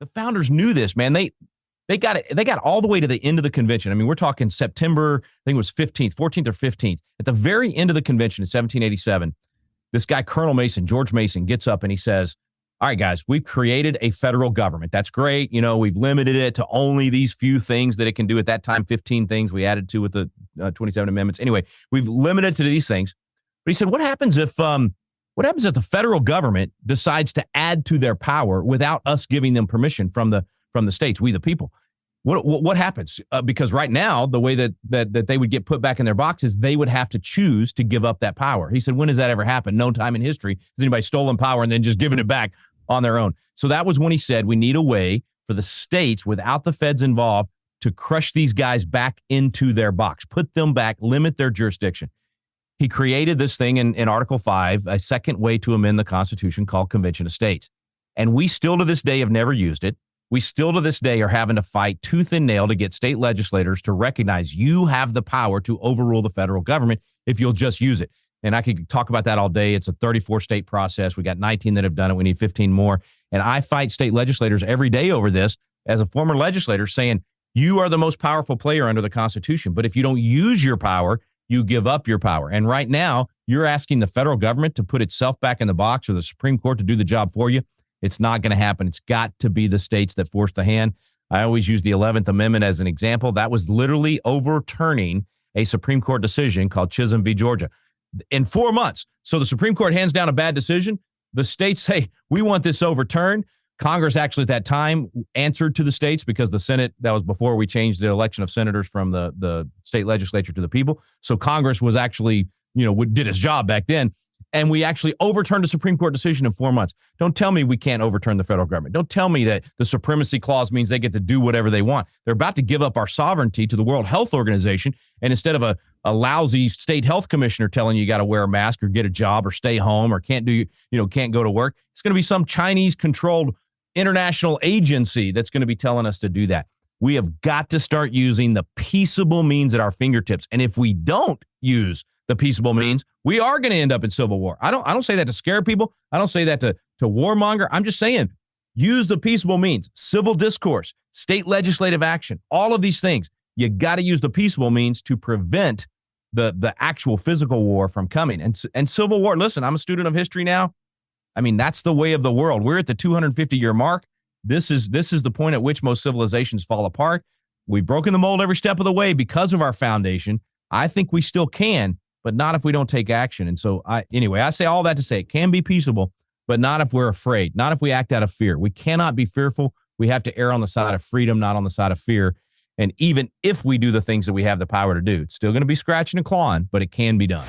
The founders knew this, man. They got it. They got all the way to the end of the convention. I mean, we're talking September, I think it was 14th or 15th. At the very end of the convention in 1787, this guy, Colonel Mason, George Mason, gets up and he says, all right, guys, we've created a federal government. That's great. You know, we've limited it to only these few things that it can do at that time, 15 things we added to with the 27 amendments. Anyway, we've limited to these things. But he said, what happens if the federal government decides to add to their power without us giving them permission from the states, we the people? What happens? Because right now, the way that they would get put back in their box is they would have to choose to give up that power. He said, when has that ever happened? No time in history has anybody stolen power and then just given it back on their own. So that was when he said, we need a way for the states without the feds involved to crush these guys back into their box, put them back, limit their jurisdiction. He created this thing in Article 5, a second way to amend the Constitution called Convention of States. And we still to this day have never used it. We still to this day are having to fight tooth and nail to get state legislators to recognize you have the power to overrule the federal government if you'll just use it. And I could talk about that all day. It's a 34-state process. We got 19 that have done it. We need 15 more. And I fight state legislators every day over this as a former legislator saying, you are the most powerful player under the Constitution. But if you don't use your power, you give up your power. And right now, you're asking the federal government to put itself back in the box or the Supreme Court to do the job for you. It's not going to happen. It's got to be the states that force the hand. I always use the 11th Amendment as an example. That was literally overturning a Supreme Court decision called Chisholm v. Georgia in 4 months. So the Supreme Court hands down a bad decision. The states say, we want this overturned. Congress actually at that time answered to the states because the Senate, that was before we changed the election of senators from the state legislature to the people. So Congress was actually, did its job back then. And we actually overturned a Supreme Court decision in 4 months. Don't tell me we can't overturn the federal government. Don't tell me that the supremacy clause means they get to do whatever they want. They're about to give up our sovereignty to the World Health Organization. And instead of a lousy state health commissioner telling you got to wear a mask or get a job or stay home or can't go to work, it's going to be some Chinese controlled international agency that's going to be telling us to do that. We have got to start using the peaceable means at our fingertips. And if we don't use the peaceable means, we are going to end up in civil war. I don't say that to scare people. I don't say that to warmonger. I'm just saying, use the peaceable means, civil discourse, state legislative action, all of these things. You got to use the peaceable means to prevent the actual physical war from coming. And civil war, listen, I'm a student of history now. I mean, that's the way of the world. We're at the 250-year mark. This is the point at which most civilizations fall apart. We've broken the mold every step of the way because of our foundation. I think we still can, but not if we don't take action. And so I say all that to say it can be peaceable, but not if we're afraid, not if we act out of fear. We cannot be fearful. We have to err on the side of freedom, not on the side of fear. And even if we do the things that we have the power to do, it's still going to be scratching and clawing, but it can be done.